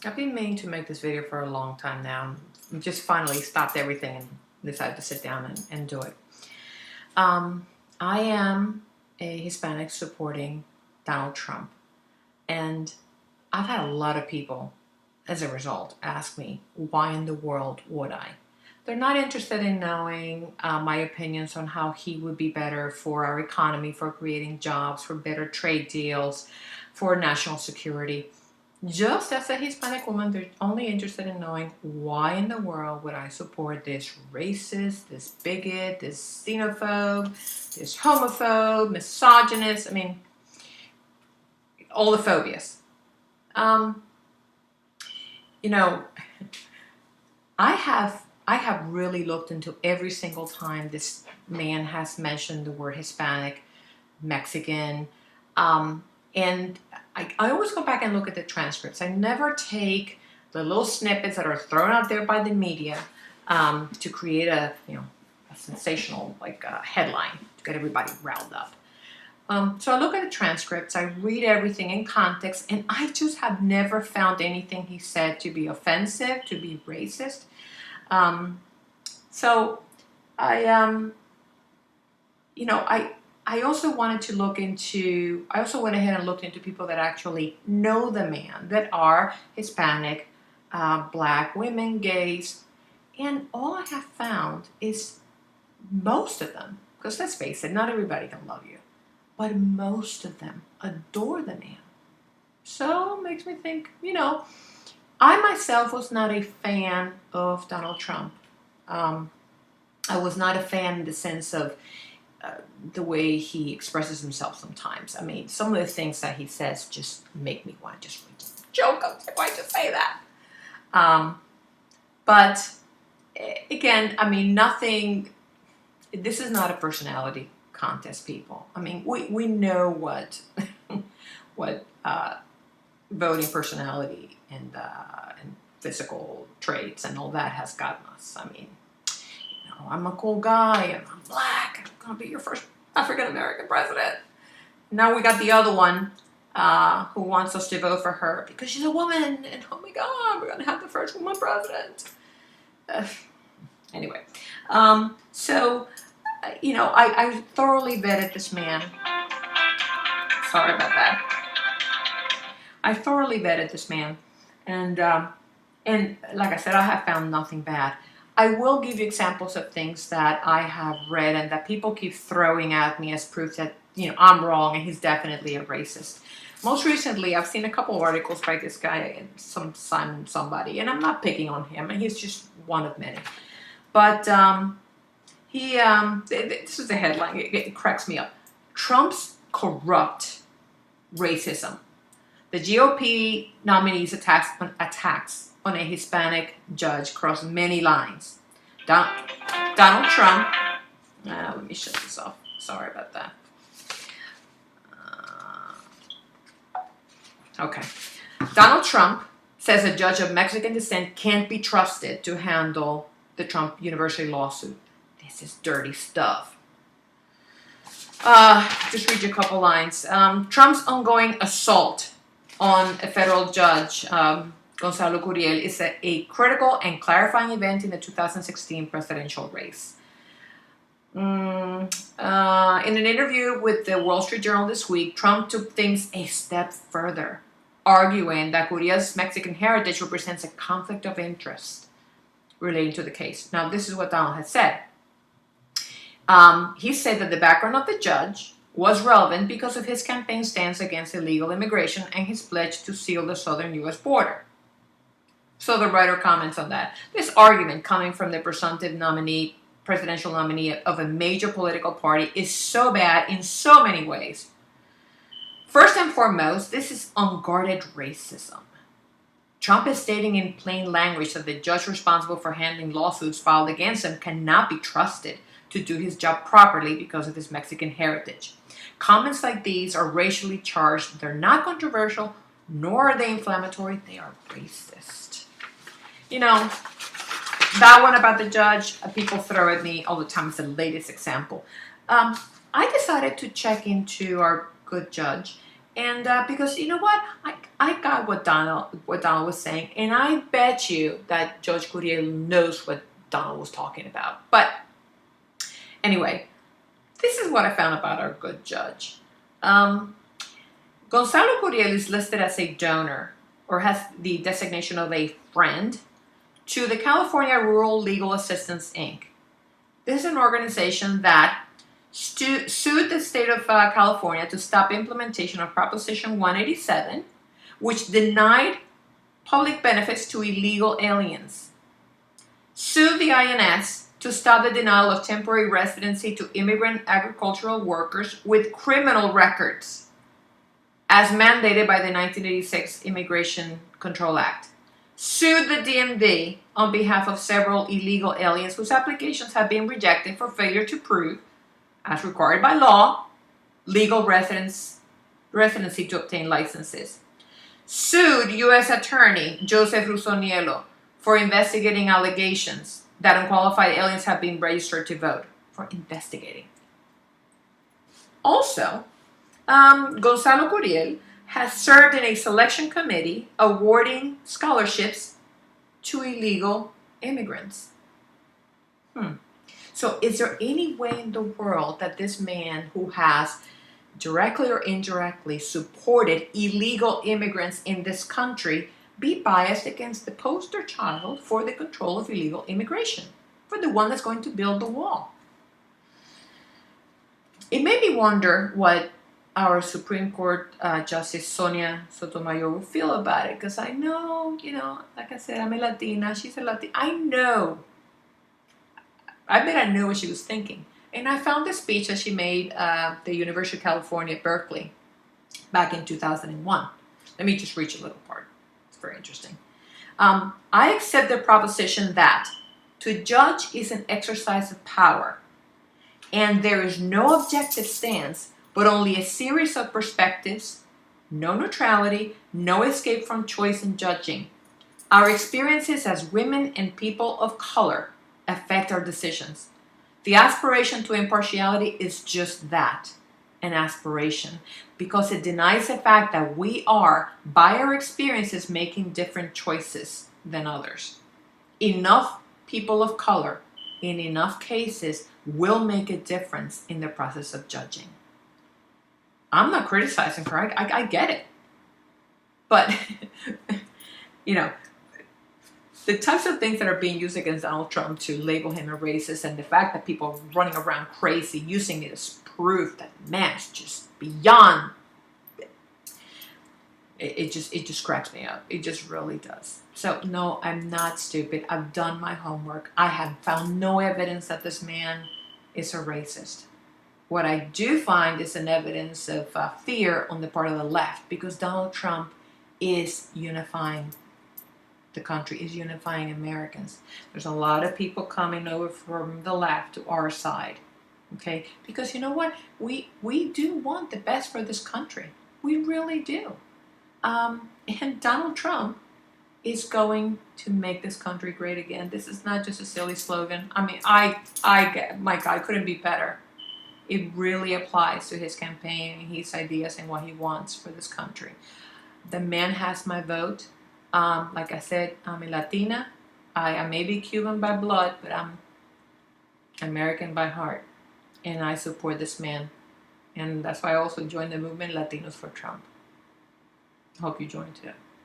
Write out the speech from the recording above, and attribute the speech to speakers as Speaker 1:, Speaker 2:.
Speaker 1: I've been meaning to make this video for a long time now. I just finally stopped everything and decided to sit down and do it. I am a Hispanic supporting Donald Trump, and I've had a lot of people as a result ask me, why in the world would I? They're not interested in knowing my opinions on how he would be better for our economy, for creating jobs, for better trade deals, for national security. Just as a Hispanic woman, they're only interested in knowing, why in the world would I support this racist, this bigot, this xenophobe, this homophobe, misogynist, I mean, all the phobias. You know, I have really looked into every single time this man has mentioned the word Hispanic, Mexican, and I always go back and look at the transcripts. I never take the little snippets that are thrown out there by the media to create a sensational headline to get everybody riled up. So I look at the transcripts, I read everything in context, and I just have never found anything he said to be offensive, to be racist. So I also wanted to look into, I also went ahead and looked into people that actually know the man, that are Hispanic, black, women, gays, and all I have found is most of them, because let's face it, not everybody can love you, but most of them adore the man. So it makes me think, I myself was not a fan of Donald Trump. I was not a fan in the sense of the way he expresses himself sometimes. I mean, some of the things that he says just make me want to just joke. I'm like, why'd you say that? But again, I mean, this is not a personality contest, people. I mean, we know what voting personality and physical traits and all that has gotten us. I mean, I'm a cool guy, and I'm black, and I'm going to be your first African-American president. Now we got the other one who wants us to vote for her because she's a woman, and oh my God, we're going to have the first woman president. Anyway, I thoroughly vetted this man. Sorry about that. I thoroughly vetted this man, and like I said, I have found nothing bad. I will give you examples of things that I have read and that people keep throwing at me as proof that, I'm wrong and he's definitely a racist. Most recently, I've seen a couple of articles by this guy, some Simon somebody, and I'm not picking on him, and he's just one of many. But this is the headline, it cracks me up. Trump's corrupt racism. The GOP nominee's attacks on a Hispanic judge crossed many lines. Donald Trump, let me shut this off. Sorry about that. Okay. Donald Trump says a judge of Mexican descent can't be trusted to handle the Trump University lawsuit. This is dirty stuff. Just read you a couple lines. Trump's ongoing assault on a federal judge, Gonzalo Curiel, is a critical and clarifying event in the 2016 presidential race. In an interview with the Wall Street Journal this week, Trump took things a step further, arguing that Curiel's Mexican heritage represents a conflict of interest relating to the case. Now, this is what Donald had said. He said that the background of the judge was relevant because of his campaign stance against illegal immigration and his pledge to seal the southern U.S. border. So the writer comments on that. This argument coming from the presumptive nominee, presidential nominee of a major political party is so bad in so many ways. First and foremost, this is unguarded racism. Trump is stating in plain language that the judge responsible for handling lawsuits filed against him cannot be trusted to do his job properly because of his Mexican heritage. Comments like these are racially charged. They're not controversial, nor are they inflammatory. They are racist. That one about the judge, people throw at me all the time. It's the latest example. I decided to check into our good judge And because you know what, I got what Donald was saying, and I bet you that Judge Curiel knows what Donald was talking about. But anyway, this is what I found about our good judge. Gonzalo Curiel is listed as a donor, or has the designation of a friend, to the California Rural Legal Assistance, Inc. This is an organization that sued the state of California to stop implementation of Proposition 187, which denied public benefits to illegal aliens. Sued the INS to stop the denial of temporary residency to immigrant agricultural workers with criminal records, as mandated by the 1986 Immigration Control Act. Sued the DMV on behalf of several illegal aliens whose applications have been rejected for failure to prove, as required by law, legal residency to obtain licenses. Sued U.S. Attorney Joseph Rusoniello for investigating allegations that unqualified aliens have been registered to vote. For investigating. Also, Gonzalo Curiel has served in a selection committee awarding scholarships to illegal immigrants. So is there any way in the world that this man, who has directly or indirectly supported illegal immigrants in this country, be biased against the poster child for the control of illegal immigration, for the one that's going to build the wall? It made me wonder what our Supreme Court Justice Sonia Sotomayor will feel about it, because I know, like I said, I'm a Latina, she's a Latina. I bet I knew what she was thinking. And I found this speech that she made at the University of California at Berkeley back in 2001. Let me just read you a little part. It's very interesting. I accept the proposition that to judge is an exercise of power, and there is no objective stance, but only a series of perspectives, no neutrality, no escape from choice in judging. Our experiences as women and people of color affect our decisions. The aspiration to impartiality is just that, an aspiration, because it denies the fact that we are, by our experiences, making different choices than others. Enough people of color, in enough cases, will make a difference in the process of judging. I'm not criticizing her, I get it. But, the types of things that are being used against Donald Trump to label him a racist, and the fact that people are running around crazy using it as proof that man is just beyond, it just cracks me up. It just really does. So no, I'm not stupid. I've done my homework. I have found no evidence that this man is a racist. What I do find is an evidence of fear on the part of the left, because Donald Trump is unifying the country, is unifying Americans. There's a lot of people coming over from the left to our side, okay? Because you know what? We do want the best for this country. We really do. And Donald Trump is going to make this country great again. This is not just a silly slogan. I mean, my God, couldn't be better. It really applies to his campaign and his ideas and what he wants for this country. The man has my vote. Like I said, I'm a Latina. I may be Cuban by blood, but I'm American by heart. And I support this man. And that's why I also joined the movement Latinos for Trump. Hope you join too.